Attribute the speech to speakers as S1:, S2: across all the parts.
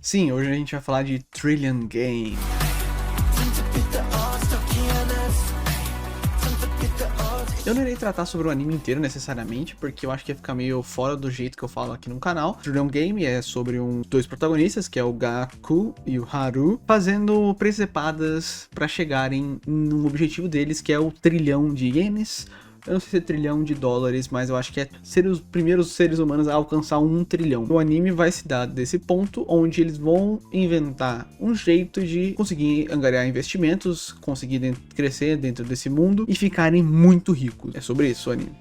S1: Sim, hoje a gente vai falar de Trillion Game. Eu não irei tratar sobre o anime inteiro necessariamente, porque eu acho que ia ficar meio fora do jeito que eu falo aqui no canal. Trillion Game é sobre dois protagonistas, que é o Gaku e o Haru, fazendo presepadas para chegarem no objetivo deles, que é o trilhão de ienes. Eu não sei se é trilhão de dólares, mas eu acho que é ser os primeiros seres humanos a alcançar 1 trilhão. O anime vai se dar desse ponto onde eles vão inventar um jeito de conseguir angariar investimentos, conseguir crescer dentro desse mundo e ficarem muito ricos. É sobre isso o anime.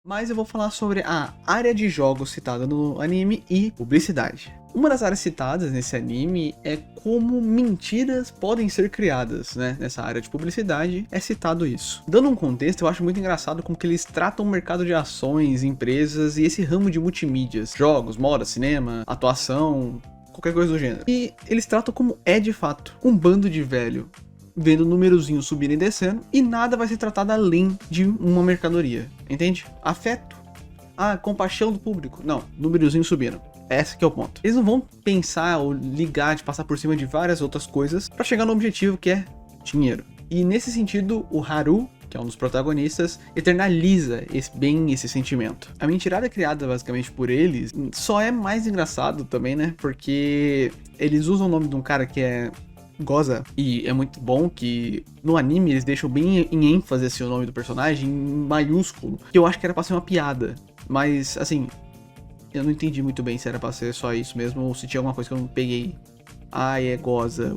S1: Mas eu vou falar sobre a área de jogos citada no anime e publicidade. Uma das áreas citadas nesse anime é como mentiras podem ser criadas, né? Nessa área de publicidade é citado isso. Dando um contexto, eu acho muito engraçado como que eles tratam o mercado de ações, empresas e esse ramo de multimídias. Jogos, moda, cinema, atuação, qualquer coisa do gênero. E eles tratam como é de fato. Um bando de velho vendo o númerozinho subindo e descendo, e nada vai ser tratado além de uma mercadoria, entende? Afeto, compaixão do público, não, númerozinho subindo. Esse que é o ponto. Eles não vão pensar ou ligar de passar por cima de várias outras coisas para chegar no objetivo que é dinheiro. E nesse sentido, o Haru, que é um dos protagonistas, eternaliza esse sentimento. A mentirada criada basicamente por eles só é mais engraçado também, né? Porque eles usam o nome de um cara que é Goza, e é muito bom que no anime eles deixam bem em ênfase assim, o nome do personagem em maiúsculo, que eu acho que era pra ser uma piada, mas assim, eu não entendi muito bem se era pra ser só isso mesmo ou se tinha alguma coisa que eu não peguei. É Goza.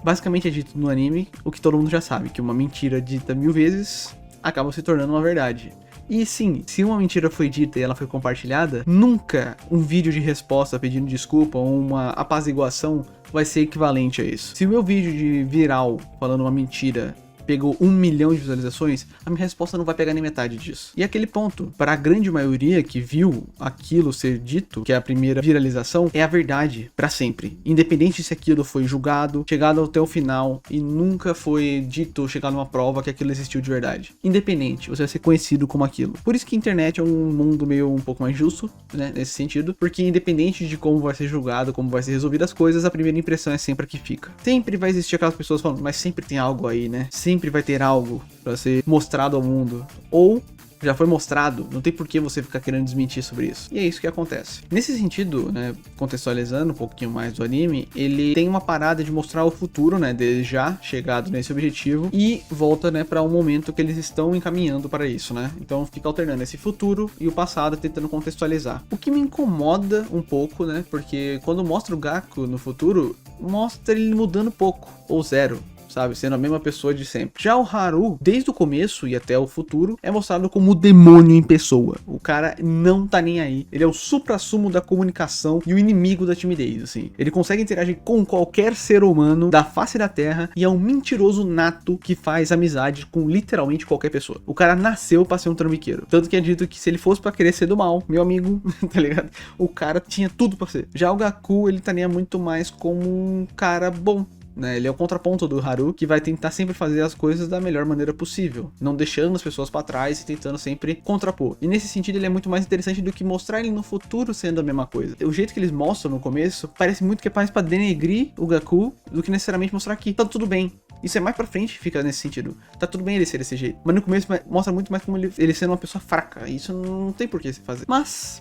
S1: Basicamente é dito no anime o que todo mundo já sabe, que uma mentira dita 1000 vezes acaba se tornando uma verdade. E sim, se uma mentira foi dita e ela foi compartilhada, nunca um vídeo de resposta pedindo desculpa ou uma apaziguação vai ser equivalente a isso. Se o meu vídeo de viral falando uma mentira pegou 1 milhão de visualizações, a minha resposta não vai pegar nem metade disso. E aquele ponto, para a grande maioria que viu aquilo ser dito, que é a primeira viralização, é a verdade para sempre. Independente se aquilo foi julgado, chegado até o final e nunca foi dito, chegado numa prova que aquilo existiu de verdade. Independente, você vai ser conhecido como aquilo. Por isso que a internet é um mundo meio um pouco mais justo, né, nesse sentido, porque independente de como vai ser julgado, como vai ser resolvido as coisas, a primeira impressão é sempre a que fica. Sempre vai existir aquelas pessoas falando, mas sempre tem algo aí, né? Sempre vai ter algo para ser mostrado ao mundo. Ou já foi mostrado, não tem por que você ficar querendo desmentir sobre isso. E é isso que acontece. Nesse sentido, né, contextualizando um pouquinho mais do anime, ele tem uma parada de mostrar o futuro, né, dele já chegado nesse objetivo e volta, né, para um momento que eles estão encaminhando para isso, né? Então fica alternando esse futuro e o passado tentando contextualizar. O que me incomoda um pouco, né, porque quando mostra o Gaku no futuro, mostra ele mudando pouco ou zero, sabe, sendo a mesma pessoa de sempre. Já o Haru, desde o começo e até o futuro, é mostrado como o demônio em pessoa. O cara não tá nem aí. Ele é o suprassumo da comunicação e o inimigo da timidez, assim. Ele consegue interagir com qualquer ser humano da face da terra e é um mentiroso nato que faz amizade com literalmente qualquer pessoa. O cara nasceu pra ser um trambiqueiro. Tanto que é dito que se ele fosse pra querer ser do mal, meu amigo, tá ligado? O cara tinha tudo pra ser. Já o Gaku, ele tá muito mais como um cara bom, né? Ele é o contraponto do Haru, que vai tentar sempre fazer as coisas da melhor maneira possível, não deixando as pessoas pra trás e tentando sempre contrapor. E nesse sentido ele é muito mais interessante do que mostrar ele no futuro sendo a mesma coisa. O jeito que eles mostram no começo parece muito que é mais pra denegrir o Gaku do que necessariamente mostrar que tá tudo bem. Isso é mais pra frente, fica nesse sentido. Tá tudo bem ele ser desse jeito. Mas no começo mostra muito mais como ele sendo uma pessoa fraca. Isso não tem por que se fazer. Mas,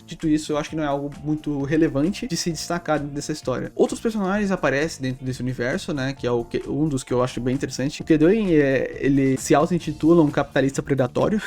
S1: dito isso, eu acho que não é algo muito relevante de se destacar dentro dessa história. Outros personagens aparecem dentro desse universo, né? Que é um dos que eu acho bem interessante. O Kedoin, ele se auto-intitula um capitalista predatório.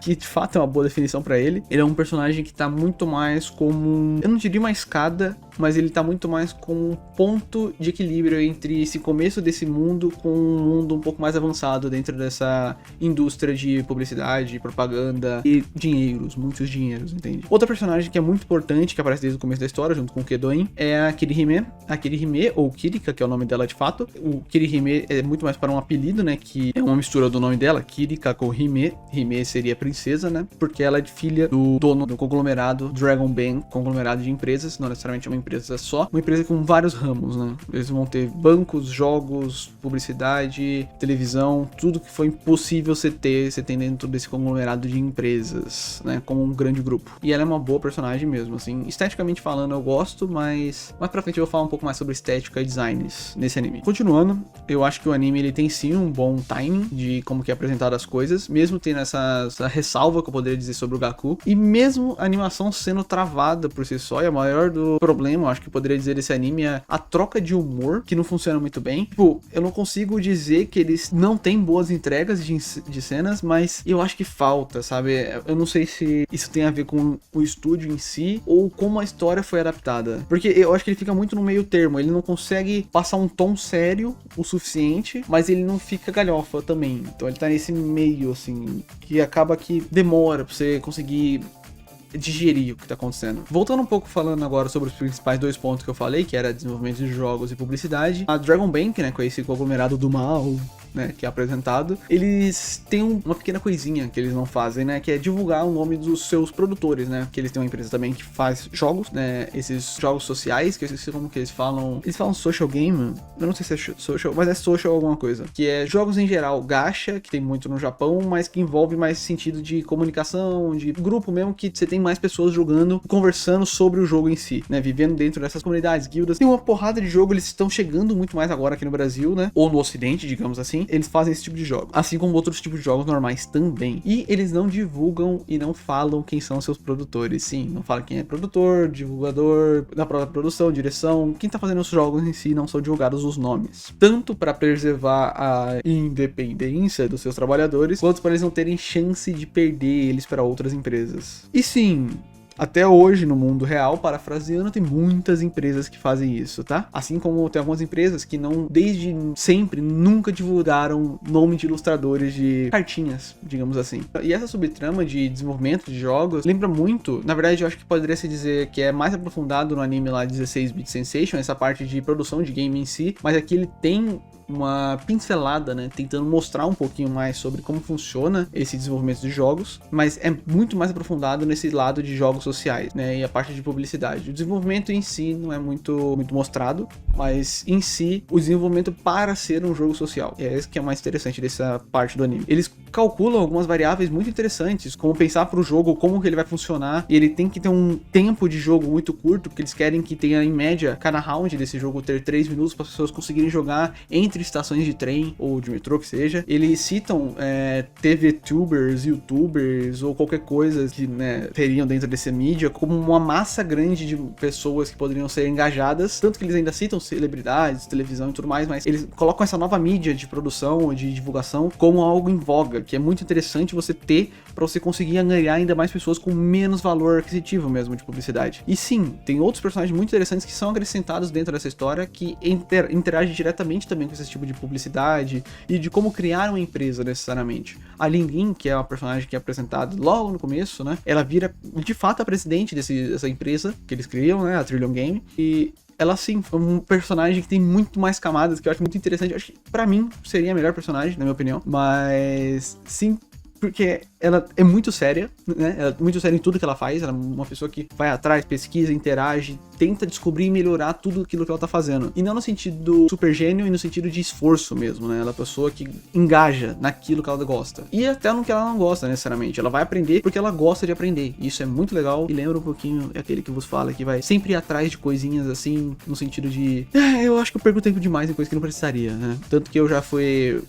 S1: Que de fato é uma boa definição pra ele. Ele é um personagem que tá muito mais como eu não diria uma escada, mas ele tá muito mais com um ponto de equilíbrio entre esse começo desse mundo com um mundo um pouco mais avançado dentro dessa indústria de publicidade, propaganda e dinheiros, muitos dinheiros, entende? Outra personagem que é muito importante, que aparece desde o começo da história, junto com o Kedoin, é a Kirihime. A Kirihime, ou Kirika, que é o nome dela de fato. O Kirihime é muito mais para um apelido, né, que é uma mistura do nome dela, Kirika com Hime. Hime seria princesa, né, porque ela é filha do dono do conglomerado Dragon Band, conglomerado de empresas, não necessariamente uma empresa empresa só, uma empresa com vários ramos, né? Eles vão ter bancos, jogos, publicidade, televisão, tudo que foi impossível você tem dentro desse conglomerado de empresas, né? Como um grande grupo. E ela é uma boa personagem mesmo, assim. Esteticamente falando, eu gosto, mas mais pra frente eu vou falar um pouco mais sobre estética e designs nesse anime. Continuando, eu acho que o anime ele tem sim um bom timing de como que é apresentado as coisas, mesmo tendo essa ressalva que eu poderia dizer sobre o Gaku, e mesmo a animação sendo travada por si só, e a maior do problema, eu acho que eu poderia dizer desse anime é a troca de humor, que não funciona muito bem. Tipo, eu não consigo dizer que eles não têm boas entregas de cenas, mas eu acho que falta, sabe? Eu não sei se isso tem a ver com o estúdio em si, ou como a história foi adaptada. Porque eu acho que ele fica muito no meio termo, ele não consegue passar um tom sério o suficiente, mas ele não fica galhofa também. Então ele tá nesse meio, assim, que acaba que demora pra você conseguir digerir o que tá acontecendo. Voltando um pouco falando agora sobre os principais 2 pontos que eu falei, que era desenvolvimento de jogos e publicidade, a Dragon Bank, né, com esse conglomerado do mal, né, que é apresentado, eles têm uma pequena coisinha que eles não fazem, né, que é divulgar o nome dos seus produtores, né, que eles têm uma empresa também que faz jogos, né, esses jogos sociais, que eu esqueci como que eles falam social game, eu não sei se é social, mas é social alguma coisa, que é jogos em geral, gacha, que tem muito no Japão, mas que envolve mais sentido de comunicação, de grupo mesmo, que você tem mais pessoas jogando, conversando sobre o jogo em si, né, vivendo dentro dessas comunidades, guildas, tem uma porrada de jogo, eles estão chegando muito mais agora aqui no Brasil, né, ou no ocidente, digamos assim, eles fazem esse tipo de jogo, assim como outros tipos de jogos normais também. E eles não divulgam e não falam quem são seus produtores. Sim, não falam quem é produtor, divulgador da própria produção, direção, quem tá fazendo os jogos em si, não são divulgados os nomes. Tanto para preservar a independência dos seus trabalhadores, quanto para eles não terem chance de perder eles para outras empresas. E sim, até hoje, no mundo real, parafraseando, tem muitas empresas que fazem isso, tá? Assim como tem algumas empresas que não, desde sempre, nunca divulgaram nome de ilustradores de cartinhas, digamos assim. E essa subtrama de desenvolvimento de jogos lembra muito, na verdade, eu acho que poderia se dizer que é mais aprofundado no anime lá 16-bit Sensation, essa parte de produção de game em si, mas aqui ele tem uma pincelada, né, tentando mostrar um pouquinho mais sobre como funciona esse desenvolvimento de jogos, mas é muito mais aprofundado nesse lado de jogos sociais, né, e a parte de publicidade. O desenvolvimento em si não é muito mostrado, mas em si, o desenvolvimento para ser um jogo social. É isso que é mais interessante dessa parte do anime. Eles calculam algumas variáveis muito interessantes, como pensar para o jogo, como que ele vai funcionar, e ele tem que ter um tempo de jogo muito curto, porque eles querem que tenha, em média, cada round desse jogo ter 3 minutos para as pessoas conseguirem jogar entre estações de trem ou de metrô, que seja. Eles citam TV-tubers, youtubers ou qualquer coisa que, né, teriam dentro dessa mídia como uma massa grande de pessoas que poderiam ser engajadas, tanto que eles ainda citam celebridades, televisão e tudo mais, mas eles colocam essa nova mídia de produção ou de divulgação como algo em voga, que é muito interessante você ter para você conseguir ganhar ainda mais pessoas com menos valor aquisitivo mesmo de publicidade. E sim, tem outros personagens muito interessantes que são acrescentados dentro dessa história que interagem diretamente também com esse tipo de publicidade e de como criar uma empresa necessariamente. A Lin Lin, que é uma personagem que é apresentada logo no começo, né, ela vira de fato a presidente dessa empresa que eles criam, né, a Trillium Game, e ela sim, é um personagem que tem muito mais camadas, que eu acho muito interessante. Eu acho que pra mim seria a melhor personagem, na minha opinião. Mas sim, porque ela é muito séria, né? Ela é muito séria em tudo que ela faz. Ela é uma pessoa que vai atrás, pesquisa, interage, tenta descobrir e melhorar tudo aquilo que ela tá fazendo. E não no sentido super gênio e no sentido de esforço mesmo, né? Ela é uma pessoa que engaja naquilo que ela gosta. E até no que ela não gosta, necessariamente. Ela vai aprender porque ela gosta de aprender. E isso é muito legal e lembra um pouquinho aquele que vos fala, que vai sempre ir atrás de coisinhas assim, no sentido de... eu acho que eu perco tempo demais em coisas que não precisaria, né? Tanto que eu já fui...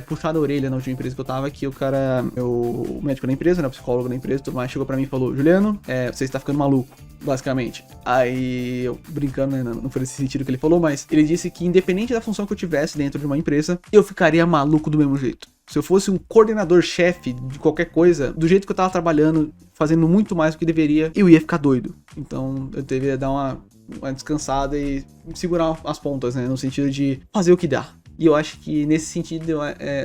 S1: puxar a orelha na última empresa que eu tava, que o cara, o médico da empresa, né, o psicólogo da empresa e tudo mais, chegou pra mim e falou: Juliano, você está ficando maluco, basicamente. Aí eu, brincando, né, não foi nesse sentido que ele falou, mas ele disse que independente da função que eu tivesse dentro de uma empresa, eu ficaria maluco do mesmo jeito. Se eu fosse um coordenador-chefe de qualquer coisa, do jeito que eu tava trabalhando, fazendo muito mais do que deveria, eu ia ficar doido. Então eu deveria dar uma descansada e segurar as pontas, né, no sentido de fazer o que dá. E eu acho que nesse sentido,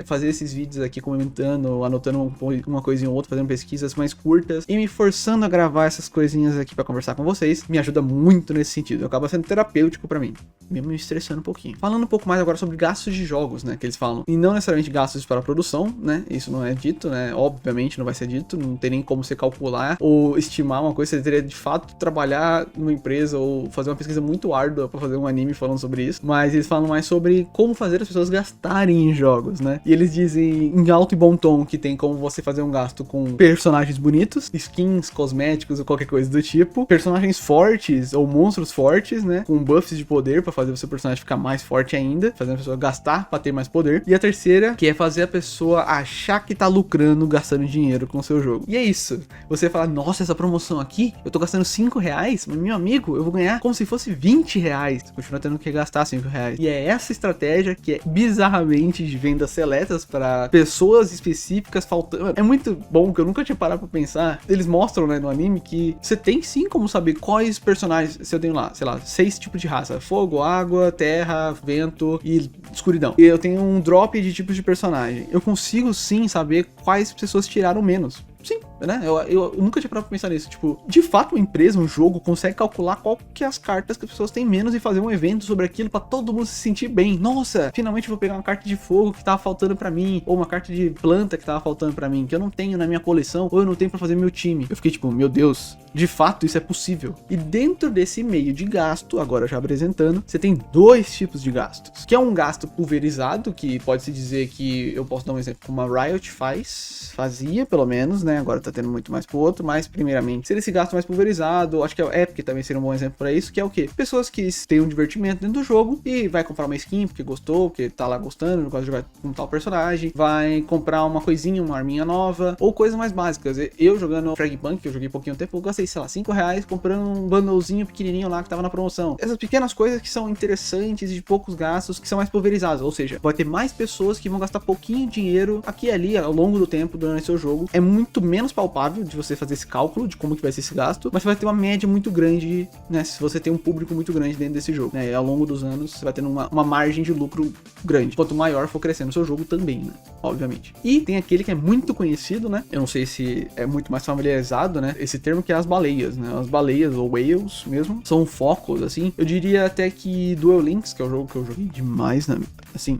S1: fazer esses vídeos aqui comentando, anotando uma coisinha ou outra, fazendo pesquisas mais curtas e me forçando a gravar essas coisinhas aqui pra conversar com vocês, me ajuda muito nesse sentido. Acaba sendo terapêutico pra mim. mesmo me estressando um pouquinho. Falando um pouco mais agora sobre gastos de jogos, né, que eles falam. E não necessariamente gastos para a produção, né, isso não é dito, né, obviamente não vai ser dito, não tem nem como você calcular ou estimar uma coisa, você teria de fato trabalhar numa empresa ou fazer uma pesquisa muito árdua para fazer um anime falando sobre isso, mas eles falam mais sobre como fazer as pessoas gastarem em jogos, né, e eles dizem em alto e bom tom que tem como você fazer um gasto com personagens bonitos, skins, cosméticos ou qualquer coisa do tipo, personagens fortes ou monstros fortes, né, com buffs de poder para fazer o seu personagem ficar mais forte ainda, fazendo a pessoa gastar para ter mais poder. E a terceira, que é fazer a pessoa achar que tá lucrando gastando dinheiro com o seu jogo. E é isso. Você fala, nossa, essa promoção aqui, eu tô gastando 5 reais, mas meu amigo, eu vou ganhar como se fosse 20 reais. Você continua tendo que gastar 5 reais. E é essa estratégia que é bizarramente de vendas seletas para pessoas específicas faltando. É muito bom que eu nunca tinha parado pra pensar. Eles mostram, né, no anime que você tem sim como saber quais personagens. Se eu tenho lá, sei lá, 6 tipos de raça: fogo, água, terra, vento e escuridão. E eu tenho um drop de tipos de personagem. Eu consigo sim saber quais pessoas tiraram menos. Sim, né? Eu nunca tinha parado pra pensar nisso. Tipo, de fato, uma empresa, um jogo, consegue calcular qual que é as cartas que as pessoas têm menos e fazer um evento sobre aquilo pra todo mundo se sentir bem. Nossa, finalmente vou pegar uma carta de fogo que tava faltando pra mim, ou uma carta de planta que tava faltando pra mim, que eu não tenho na minha coleção, ou eu não tenho pra fazer meu time. Eu fiquei tipo, meu Deus, de fato isso é possível. E dentro desse meio de gasto, agora já apresentando, você tem 2 tipos de gastos. Que é um gasto pulverizado, que pode-se dizer que, eu posso dar um exemplo, como a Riot fazia pelo menos, né? Agora tá tendo muito mais pro outro, mas primeiramente seria esse gasto mais pulverizado. Acho que a Epic também seria um bom exemplo pra isso, que é o quê? Pessoas que têm um divertimento dentro do jogo e vai comprar uma skin porque gostou, porque tá lá gostando, gosta de jogar com tal personagem, vai comprar uma coisinha, uma arminha nova, ou coisas mais básicas. Eu jogando Fragpunk, que eu joguei pouquinho tempo, eu gastei, sei lá, 5 reais comprando um bundlezinho pequenininho lá que tava na promoção. Essas pequenas coisas que são interessantes e de poucos gastos, que são mais pulverizados, ou seja, vai ter mais pessoas que vão gastar pouquinho dinheiro aqui e ali ao longo do tempo durante seu jogo. É muito menos palpável de você fazer esse cálculo de como que vai ser esse gasto, mas você vai ter uma média muito grande, né, se você tem um público muito grande dentro desse jogo, né, e ao longo dos anos você vai tendo uma margem de lucro grande, quanto maior for crescendo o seu jogo também, né, obviamente. E tem aquele que é muito conhecido, né, eu não sei se é muito mais familiarizado, né, esse termo que é as baleias, né, as baleias ou whales mesmo, são focos, assim, eu diria até que Duel Links, que é o jogo que eu joguei demais, né, assim,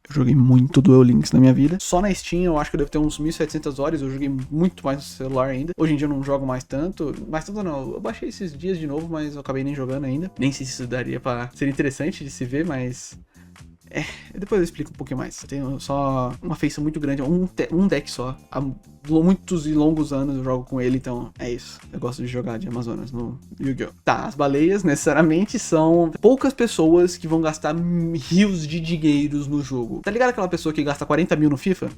S1: eu joguei muito Duel Links na minha vida. Só na Steam eu acho que eu devo ter uns 1.700 horas. Eu joguei muito mais no celular ainda. Hoje em dia eu não jogo mais tanto. Mais tanto não. Eu baixei esses dias de novo, mas eu acabei nem jogando ainda. Nem sei se isso daria pra ser interessante de se ver, mas... depois eu explico um pouquinho mais. Eu tenho só uma feição muito grande, um deck só. Há muitos e longos anos eu jogo com ele, então é isso. Eu gosto de jogar de Amazonas no Yu-Gi-Oh! Tá, as baleias necessariamente são poucas pessoas que vão gastar rios de dinheiros no jogo. Tá ligado aquela pessoa que gasta 40 mil no FIFA?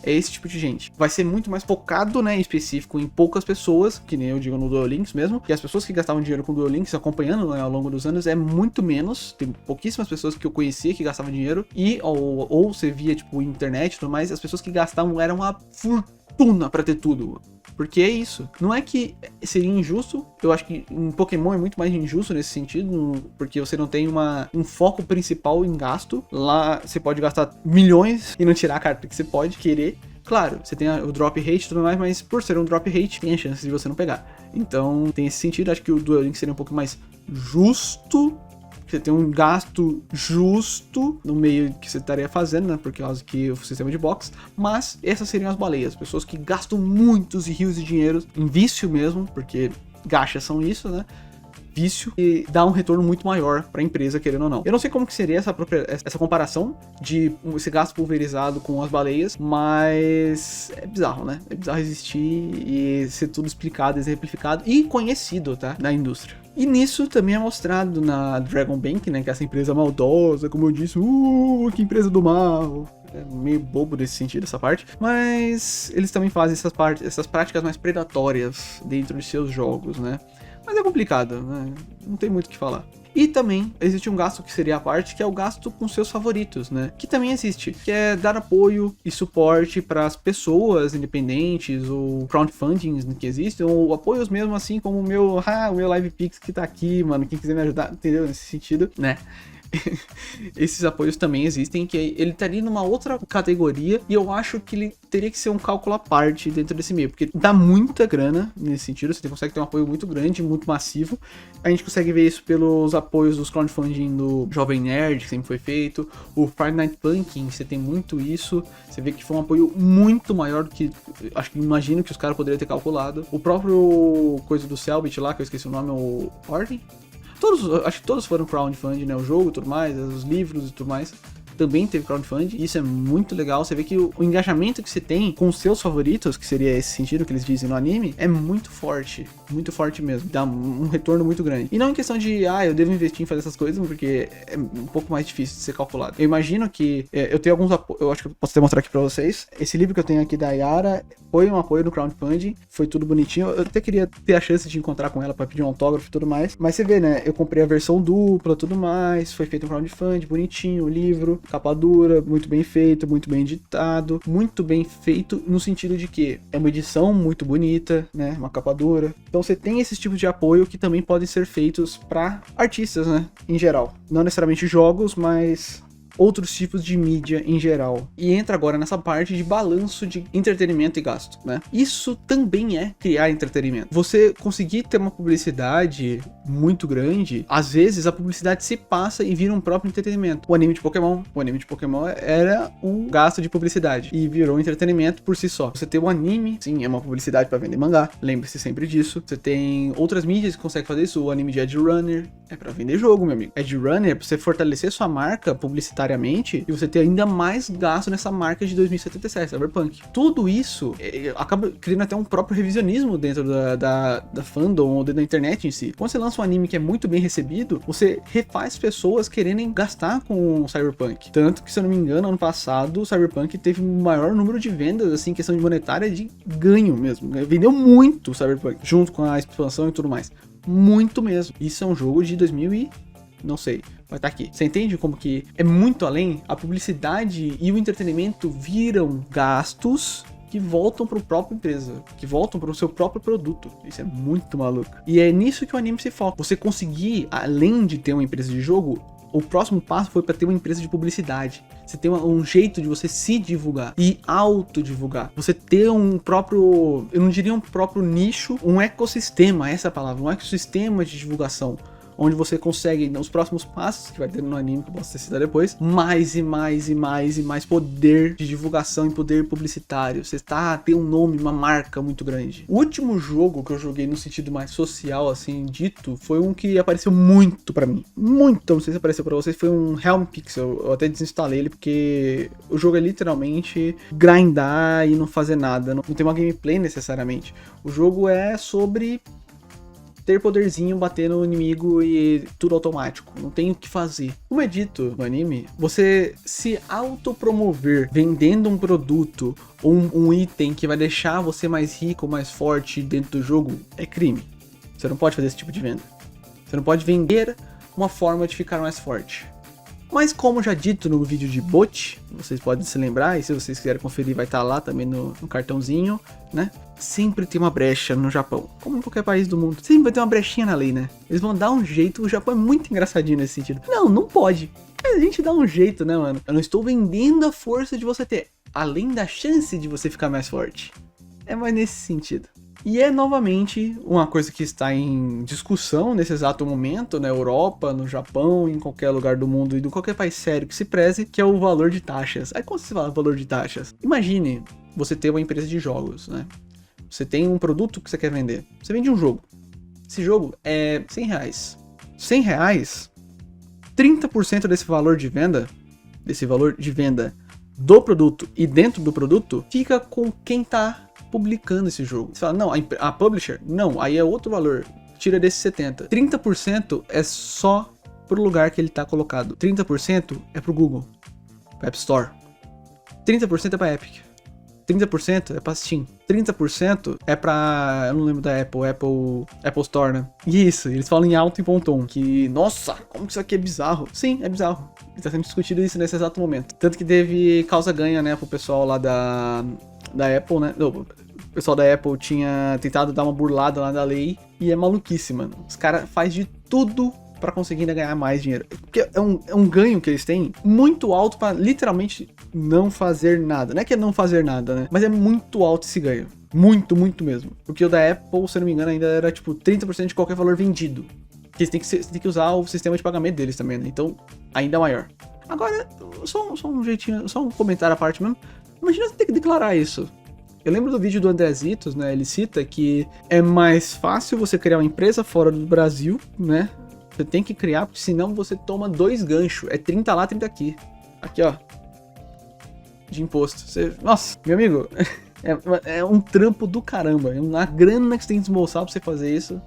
S1: É esse tipo de gente. Vai ser muito mais focado, né, em específico em poucas pessoas, que nem eu digo no Duel Links mesmo, que as pessoas que gastavam dinheiro com Duel Links, acompanhando, né, ao longo dos anos, é muito menos. Tem pouquíssimas pessoas que eu conhecia que gastavam dinheiro, ou você via, tipo, internet e tudo mais, as pessoas que gastavam eram uma fortuna pra ter tudo. Porque é isso. Não é que seria injusto. Eu acho que em Pokémon é muito mais injusto nesse sentido, porque você não tem um foco principal em gasto. Lá você pode gastar milhões e não tirar a carta que você pode querer. Claro, você tem o drop rate e tudo mais, mas por ser um drop rate, tem a chance de você não pegar. Então tem esse sentido. Acho que o Duel Links seria um pouco mais justo. Você tem um gasto justo no meio que você estaria fazendo, né? Por causa que o sistema de box. Mas essas seriam as baleias. Pessoas que gastam muitos rios de dinheiro em vício mesmo, porque gachas são isso, né? Vício, e dá um retorno muito maior para a empresa, querendo ou não. Eu não sei como que seria essa comparação de esse gasto pulverizado com as baleias, mas é bizarro, né? É bizarro existir e ser tudo explicado, exemplificado e conhecido, tá? Na indústria. E nisso também é mostrado na Dragon Bank, né? Que é essa empresa maldosa, como eu disse, que empresa do mal. É meio bobo nesse sentido, essa parte. Mas eles também fazem essas práticas mais predatórias dentro de seus jogos, né? Mas é complicado, né? Não tem muito o que falar. E também existe um gasto que seria a parte, que é o gasto com seus favoritos, né? Que também existe, que é dar apoio e suporte para as pessoas independentes, ou crowdfundings que existem, ou apoios mesmo, assim como o meu LivePix que tá aqui, mano. Quem quiser me ajudar, entendeu? Nesse sentido, né? esses apoios também existem, que ele estaria numa outra categoria, e eu acho que ele teria que ser um cálculo à parte dentro desse meio, porque dá muita grana nesse sentido, você consegue ter um apoio muito grande, muito massivo. A gente consegue ver isso pelos apoios dos crowdfunding do Jovem Nerd, que sempre foi feito, o Friday Night Punkin, você tem muito isso, você vê que foi um apoio muito maior do que, acho que imagino que os caras poderiam ter calculado. O próprio coisa do Cellbit lá, que eu esqueci o nome, o Ordem? Acho que todos foram crowdfunding, né? O jogo e tudo mais, os livros e tudo mais. Também teve crowdfunding, isso é muito legal. Você vê que o engajamento que você tem com os seus favoritos, que seria esse sentido que eles dizem no anime, é muito forte mesmo, dá um retorno muito grande. E não em questão de, eu devo investir em fazer essas coisas, porque é um pouco mais difícil de ser calculado. Eu imagino que, eu tenho alguns apoios, eu acho que eu posso até mostrar aqui pra vocês. Esse livro que eu tenho aqui da Yara foi um apoio no crowdfunding, foi tudo bonitinho. Eu até queria ter a chance de encontrar com ela pra pedir um autógrafo e tudo mais, mas você vê, né, eu comprei a versão dupla, tudo mais, foi feito um crowdfunding, bonitinho, o livro, capa dura, muito bem feito, muito bem editado, muito bem feito no sentido de que é uma edição muito bonita, né, uma capa dura. Então você tem esses tipos de apoio que também podem ser feitos para artistas, né, em geral. Não necessariamente jogos, mas outros tipos de mídia em geral. E entra agora nessa parte de balanço de entretenimento e gasto, né? Isso também é criar entretenimento. Você conseguir ter uma publicidade muito grande, às vezes a publicidade se passa e vira um próprio entretenimento. O anime de Pokémon era um gasto de publicidade e virou entretenimento por si só. Você tem um anime, sim, é uma publicidade para vender mangá, lembre-se sempre disso. Você tem outras mídias que conseguem fazer isso, o anime de Edge Runner é para vender jogo, meu amigo. Edge Runner é pra você fortalecer sua marca publicitária e você ter ainda mais gasto nessa marca de 2077, Cyberpunk. Tudo isso acaba criando até um próprio revisionismo dentro da fandom ou dentro da internet em si. Quando você lança um anime que é muito bem recebido, você refaz pessoas querendo gastar com o Cyberpunk. Tanto que, se eu não me engano, ano passado, o Cyberpunk teve o maior número de vendas, assim, questão de monetária, de ganho mesmo. Vendeu muito o Cyberpunk, junto com a expansão e tudo mais. Muito mesmo. Isso é um jogo de 2000 e... não sei, vai estar aqui. Você entende como que é muito além? A publicidade e o entretenimento viram gastos que voltam para a própria empresa, que voltam para o seu próprio produto. Isso é muito maluco. E é nisso que o anime se foca. Você conseguir, além de ter uma empresa de jogo, o próximo passo foi para ter uma empresa de publicidade. Você tem um jeito de você se divulgar e autodivulgar. Você ter um próprio, eu não diria um próprio nicho, um ecossistema, essa é a palavra, um ecossistema de divulgação, onde você consegue, nos próximos passos que vai ter no anime, que eu posso citar depois, mais e mais poder de divulgação e poder publicitário. Você tem um nome, uma marca muito grande. O último jogo que eu joguei no sentido mais social, assim, dito, foi um que apareceu muito pra mim. Muito, não sei se apareceu pra vocês, foi um Helm Pixel. Eu até desinstalei ele porque o jogo é literalmente grindar e não fazer nada. Não tem uma gameplay necessariamente. O jogo é sobre ter poderzinho, bater no inimigo e tudo automático. Não tem o que fazer. Como é dito no anime, você se autopromover vendendo um produto ou um item que vai deixar você mais rico, mais forte dentro do jogo, é crime. Você não pode fazer esse tipo de venda. Você não pode vender uma forma de ficar mais forte. Mas como já dito no vídeo de bot, vocês podem se lembrar, e se vocês quiserem conferir vai estar lá também no cartãozinho, né? Sempre tem uma brecha no Japão, como em qualquer país do mundo. Sempre vai ter uma brechinha na lei, né? Eles vão dar um jeito, o Japão é muito engraçadinho nesse sentido. Não pode. A gente dá um jeito, né, mano? Eu não estou vendendo a força de você ter, além da chance de você ficar mais forte. É mais nesse sentido. E é novamente uma coisa que está em discussão nesse exato momento, na Europa, no Japão, em qualquer lugar do mundo e em qualquer país sério que se preze, que é o valor de taxas. Aí quando você fala valor de taxas, imagine você ter uma empresa de jogos, né? Você tem um produto que você quer vender. Você vende um jogo. Esse jogo é R$100. R$100, 30% desse valor de venda, do produto e dentro do produto, fica com quem tá publicando esse jogo. Você fala, não, a publisher? Não, aí é outro valor. Tira desse 70. 30% é só pro lugar que ele tá colocado. 30% é pro Google, pra App Store. 30% é pra Epic. 30% é pra Steam. 30% é pra... eu não lembro da Apple Store, né? E isso, eles falam em alto e bom tom. Que, nossa, como que isso aqui é bizarro. Sim, é bizarro. E tá sendo discutido isso nesse exato momento. Tanto que teve causa ganha, né, pro pessoal lá da Apple, né? Não, o pessoal da Apple tinha tentado dar uma burlada lá da lei. E é maluquice, mano. Os caras fazem de tudo pra conseguir ainda ganhar mais dinheiro. Porque é um ganho que eles têm muito alto pra literalmente não fazer nada. Não é que é não fazer nada, né? Mas é muito alto esse ganho. Muito, muito mesmo. Porque o da Apple, se eu não me engano, ainda era tipo 30% de qualquer valor vendido. Porque você tem que usar o sistema de pagamento deles também, né? Então, ainda maior. Agora, só um jeitinho, só um comentário à parte mesmo. Imagina você ter que declarar isso. Eu lembro do vídeo do Andrezitos, né? Ele cita que é mais fácil você criar uma empresa fora do Brasil, né? Você tem que criar, porque senão você toma 2 ganchos. É 30 lá, 30 aqui. Aqui, ó. De imposto. Nossa, meu amigo, é um trampo do caramba. É uma grana que você tem que desmolçar pra você fazer isso.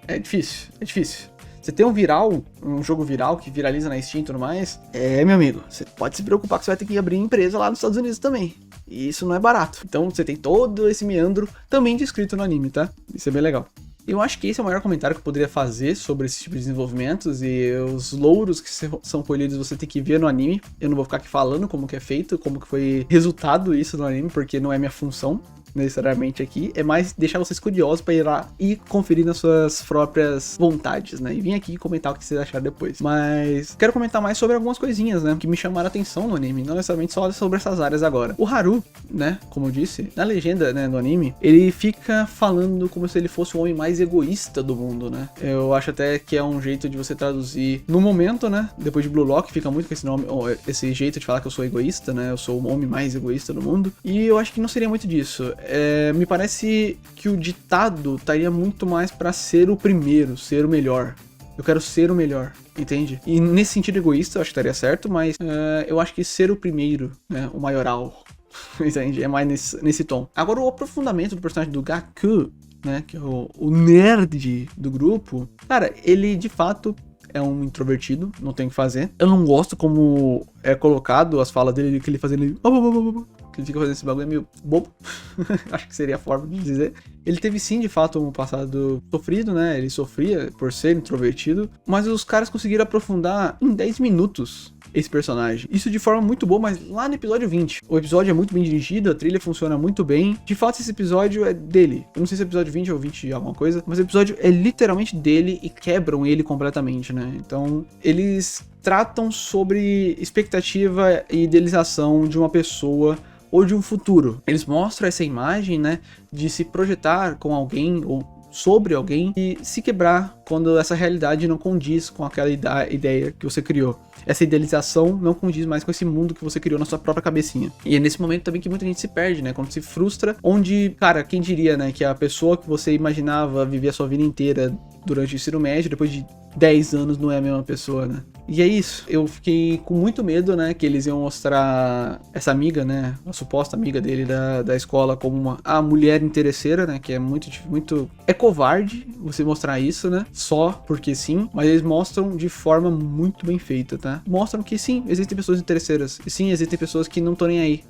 S1: É difícil, é difícil. Você tem um jogo viral que viraliza na Steam e tudo mais, meu amigo, você pode se preocupar que você vai ter que abrir empresa lá nos Estados Unidos também. E isso não é barato. Então você tem todo esse meandro também descrito no anime, tá? Isso é bem legal. Eu acho que esse é o maior comentário que eu poderia fazer sobre esse tipo de desenvolvimentos, e os louros que são colhidos você tem que ver no anime. Eu não vou ficar aqui falando como que é feito, como que foi resultado isso no anime, porque não é minha função necessariamente aqui, é mais deixar vocês curiosos para ir lá e conferir nas suas próprias vontades, né? E vim aqui comentar o que vocês acharam depois. Mas quero comentar mais sobre algumas coisinhas, né? Que me chamaram a atenção no anime, não necessariamente só sobre essas áreas agora. O Haru, né? Como eu disse, na legenda, né, do anime, ele fica falando como se ele fosse o homem mais egoísta do mundo, né? Eu acho até que é um jeito de você traduzir no momento, né? Depois de Blue Lock, fica muito com esse nome, esse jeito de falar que eu sou egoísta, né? Eu sou o homem mais egoísta do mundo. E eu acho que não seria muito disso. Me parece que o ditado estaria muito mais pra ser o primeiro, ser o melhor. Eu quero ser o melhor, entende? E nesse sentido egoísta eu acho que estaria certo, mas eu acho que ser o primeiro, né, o maioral, entende? É mais nesse tom. Agora o aprofundamento do personagem do Gaku, né, que é o nerd do grupo, cara, ele de fato é um introvertido, não tem o que fazer. Eu não gosto como é colocado as falas dele, que ele fazendo... que ele fica fazendo esse bagulho meio bobo. Acho que seria a forma de dizer. Ele teve sim, de fato, um passado sofrido, né? Ele sofria por ser introvertido. Mas os caras conseguiram aprofundar em 10 minutos esse personagem. Isso de forma muito boa, mas lá no episódio 20. O episódio é muito bem dirigido, a trilha funciona muito bem. De fato, esse episódio é dele. Eu não sei se é episódio 20 ou 20 de alguma coisa, mas o episódio é literalmente dele e quebram ele completamente, né? Então, eles tratam sobre expectativa e idealização de uma pessoa ou de um futuro. Eles mostram essa imagem, né, de se projetar com alguém ou sobre alguém e se quebrar quando essa realidade não condiz com aquela ideia que você criou. Essa idealização não condiz mais com esse mundo que você criou na sua própria cabecinha. E é nesse momento também que muita gente se perde, né? Quando se frustra, onde, cara, quem diria, né, que a pessoa que você imaginava viver a sua vida inteira durante o ensino médio, depois de 10 anos não é a mesma pessoa, né? E é isso, eu fiquei com muito medo, né, que eles iam mostrar essa amiga, né, a suposta amiga dele da escola como a mulher interesseira, né, que é muito... É covarde você mostrar isso, né, só porque sim, mas eles mostram de forma muito bem feita, tá? Mostram que sim, existem pessoas interesseiras, e sim, existem pessoas que não estão nem aí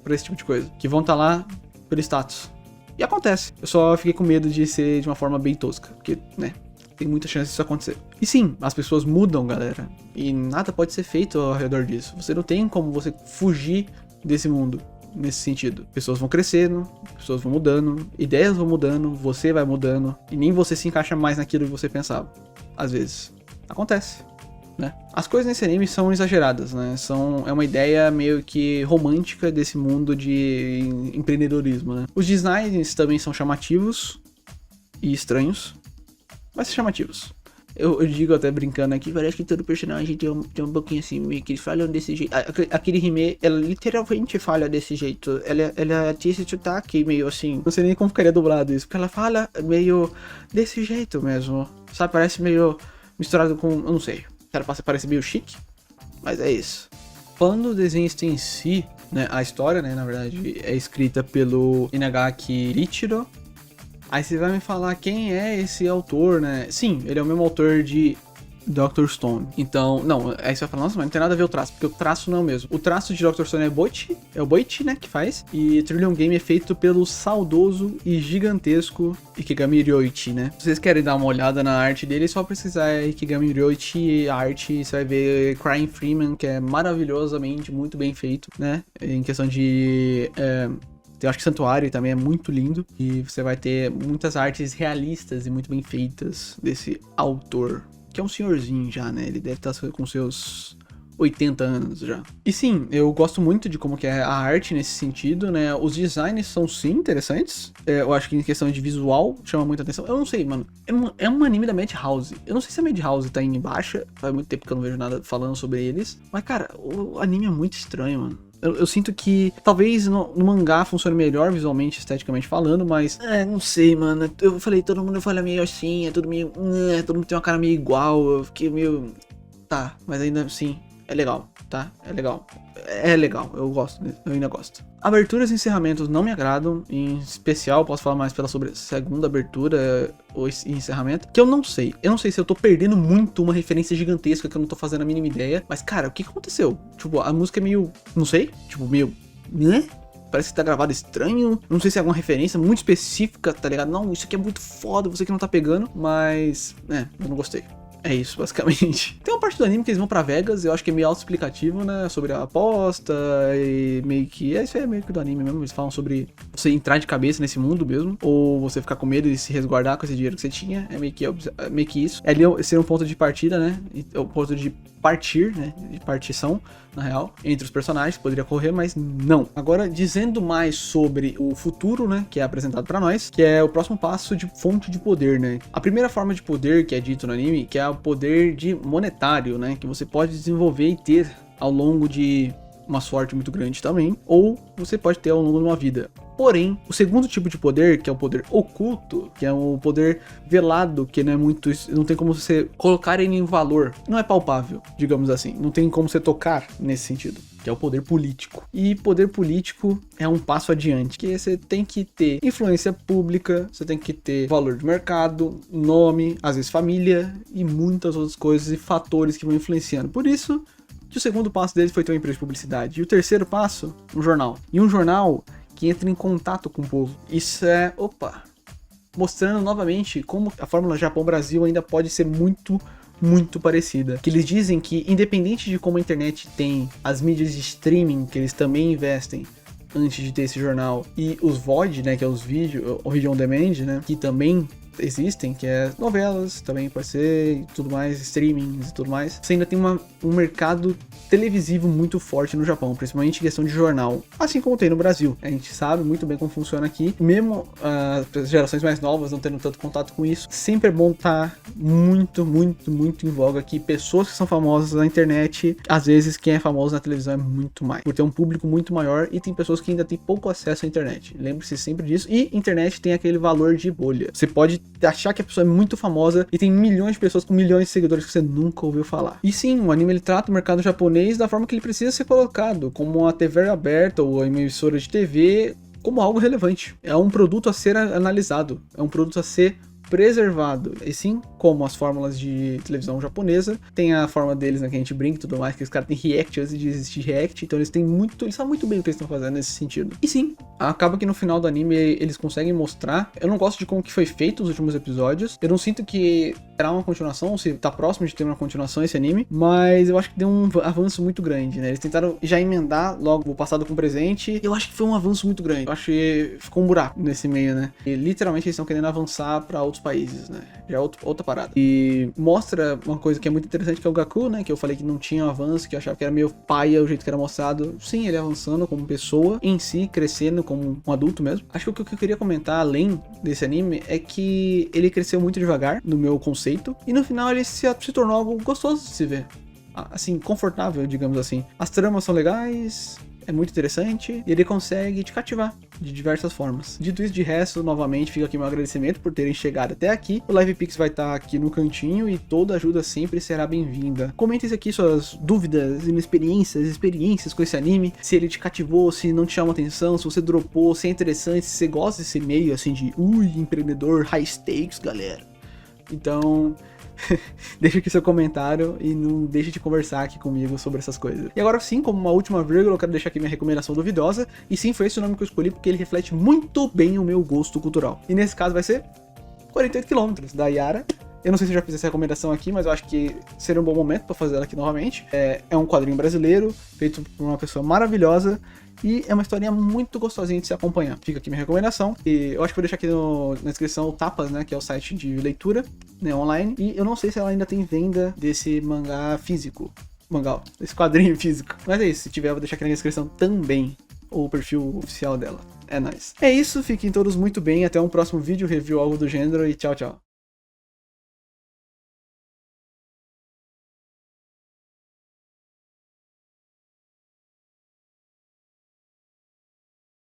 S1: pra esse tipo de coisa, que vão estar lá pelo status. E acontece, eu só fiquei com medo de ser de uma forma bem tosca, porque, né, tem muita chance disso acontecer. E sim, as pessoas mudam, galera. E nada pode ser feito ao redor disso. Você não tem como você fugir desse mundo nesse sentido. Pessoas vão crescendo, pessoas vão mudando, ideias vão mudando, você vai mudando. E nem você se encaixa mais naquilo que você pensava. Às vezes. Acontece, né? As coisas nesse anime são exageradas, né? É uma ideia meio que romântica desse mundo de empreendedorismo, né? Os designs também são chamativos e estranhos, mas chamativos. Eu digo até brincando aqui, parece que todo personagem tem um pouquinho assim, meio que eles falam desse jeito. Aquele Hime, ela literalmente fala desse jeito. Ela tinha esse sotaque meio assim. Não sei nem como ficaria dublado isso, porque ela fala meio desse jeito mesmo. Sabe, parece meio misturado com, eu não sei. Ela parece meio chique, mas é isso. Falando do desenho em si, né, a história, né, na verdade, é escrita pelo Inagaki Riichiro. Aí você vai me falar quem é esse autor, né? Sim, ele é o mesmo autor de Dr. Stone. Então, não, aí você vai falar, nossa, mas não tem nada a ver o traço, porque o traço não é o mesmo. O traço de Dr. Stone é o Boichi, né, que faz. E Trillium Game é feito pelo saudoso e gigantesco Ikigami Ryoichi, né? Se vocês querem dar uma olhada na arte dele, é só pesquisar Ikigami Ryoichi arte, você vai ver Crying Freeman, que é maravilhosamente muito bem feito, né? Em questão de... eu acho que Santuário também é muito lindo. E você vai ter muitas artes realistas e muito bem feitas desse autor, que é um senhorzinho já, né? Ele deve estar com seus 80 anos já. E sim, eu gosto muito de como que é a arte nesse sentido, né? Os designs são sim interessantes. Eu acho que em questão de visual chama muita atenção. Eu não sei, mano. É um anime da Madhouse. Eu não sei se a Madhouse tá em baixa. Faz muito tempo que eu não vejo nada falando sobre eles. Mas, cara, o anime é muito estranho, mano. Eu sinto que talvez no mangá funcione melhor visualmente, esteticamente falando, mas... não sei, mano. Eu falei, todo mundo fala meio assim, é tudo meio... todo mundo tem uma cara meio igual. Eu fiquei meio... Tá, mas ainda assim... É legal, tá? É legal. É legal, eu gosto, eu ainda gosto. Aberturas e encerramentos não me agradam, em especial posso falar mais sobre a segunda abertura ou encerramento, que eu não sei. Eu não sei se eu tô perdendo muito uma referência gigantesca que eu não tô fazendo a mínima ideia, mas cara, o que aconteceu? Tipo, a música é meio, não sei, tipo, meio, né? Parece que tá gravado estranho, não sei se é alguma referência muito específica, tá ligado? Não, isso aqui é muito foda, você que não tá pegando, mas, eu não gostei. É isso, basicamente. Tem uma parte do anime que eles vão pra Vegas, eu acho que é meio autoexplicativo, né? Sobre a aposta e meio que... Isso é meio que do anime mesmo, eles falam sobre você entrar de cabeça nesse mundo mesmo, ou você ficar com medo e se resguardar com esse dinheiro que você tinha, é meio que isso. Ali seria um ponto de partida, né? É um ponto de partir, né? De partição, na real, entre os personagens, poderia ocorrer, mas não. Agora, dizendo mais sobre o futuro, né? Que é apresentado pra nós, que é o próximo passo de fonte de poder, né? A primeira forma de poder que é dito no anime, que é o poder de monetário, né? Que você pode desenvolver e ter ao longo de uma sorte muito grande também, ou você pode ter ao longo de uma vida. Porém, o segundo tipo de poder, que é o poder oculto, que é o poder velado, que não é muito, não tem como você colocar ele em valor, não é palpável, digamos assim, não tem como você tocar nesse sentido, que é o poder político. E poder político é um passo adiante, que você tem que ter influência pública, você tem que ter valor de mercado, nome, às vezes família e muitas outras coisas e fatores que vão influenciando. Por isso que o segundo passo deles foi ter uma empresa de publicidade. E o terceiro passo, um jornal. E um jornal que entra em contato com o povo. Isso é, mostrando novamente como a fórmula Japão-Brasil ainda pode ser muito parecida. Que eles dizem que, independente de como a internet tem as mídias de streaming, que eles também investem antes de ter esse jornal, e os VOD, né, que é os vídeos, o Video On Demand, né, que também existem, que é novelas, também pode ser, e tudo mais, streamings e tudo mais. Você ainda tem um mercado televisivo muito forte no Japão, principalmente em questão de jornal, assim como tem no Brasil. A gente sabe muito bem como funciona aqui, mesmo as gerações mais novas não tendo tanto contato com isso, sempre é bom estar muito em voga aqui. Pessoas que são famosas na internet, às vezes quem é famoso na televisão é muito mais, por ter um público muito maior, e tem pessoas que ainda têm pouco acesso à internet. Lembre-se sempre disso. E internet tem aquele valor de bolha. Você pode achar que a pessoa é muito famosa e tem milhões de pessoas com milhões de seguidores que você nunca ouviu falar. E sim, o anime ele trata o mercado japonês da forma que ele precisa ser colocado, como uma TV aberta ou uma emissora de TV, como algo relevante. É um produto a ser analisado, é um produto a ser preservado. E sim, como as fórmulas de televisão japonesa, tem a forma deles, né, que a gente brinca e tudo mais, que os caras têm react antes de existir react, então eles sabem muito bem o que eles estão fazendo nesse sentido. E sim, acaba que no final do anime eles conseguem mostrar. Eu não gosto de como que foi feito os últimos episódios, eu não sinto que terá uma continuação, ou se tá próximo de ter uma continuação esse anime, mas eu acho que deu um avanço muito grande, né? Eles tentaram já emendar logo o passado com o presente, e eu acho que foi um avanço muito grande. Eu acho que ficou um buraco nesse meio, né? E literalmente eles estão querendo avançar pra outros países, né? Já é outra parada. E mostra uma coisa que é muito interessante, que é o Gaku, né? Que eu falei que não tinha um avanço, que eu achava que era meio paia o jeito que era mostrado. Sim, ele avançando como pessoa em si, crescendo como um adulto mesmo. Acho que o que eu queria comentar além desse anime é que ele cresceu muito devagar, no meu conceito, e no final ele se tornou algo gostoso de se ver. Assim, confortável, digamos assim. As tramas são legais, é muito interessante, e ele consegue te cativar de diversas formas. Dito isso, de resto, novamente, fica aqui meu agradecimento por terem chegado até aqui. O LivePix vai estar aqui no cantinho e toda ajuda sempre será bem-vinda. Comentem aqui suas dúvidas, experiências com esse anime, se ele te cativou, se não te chama atenção, se você dropou, se é interessante, se você gosta desse meio, assim, de empreendedor, high stakes, galera. Então, deixa aqui seu comentário e não deixe de conversar aqui comigo sobre essas coisas. E agora sim, como uma última vírgula, eu quero deixar aqui minha recomendação duvidosa. E sim, foi esse o nome que eu escolhi porque ele reflete muito bem o meu gosto cultural. E nesse caso vai ser 48 km, da Yara Eu não sei se eu já fiz essa recomendação aqui, mas eu acho que seria um bom momento pra fazer ela aqui novamente. É um quadrinho brasileiro, feito por uma pessoa maravilhosa, e é uma historinha muito gostosinha de se acompanhar. Fica aqui minha recomendação. E eu acho que vou deixar aqui na descrição o Tapas, né? Que é o site de leitura, né, online. E eu não sei se ela ainda tem venda desse mangá físico. Esse quadrinho físico. Mas é isso, se tiver eu vou deixar aqui na descrição também o perfil oficial dela. É nóis. É isso, fiquem todos muito bem, até um próximo vídeo, review, algo do gênero, e tchau, tchau.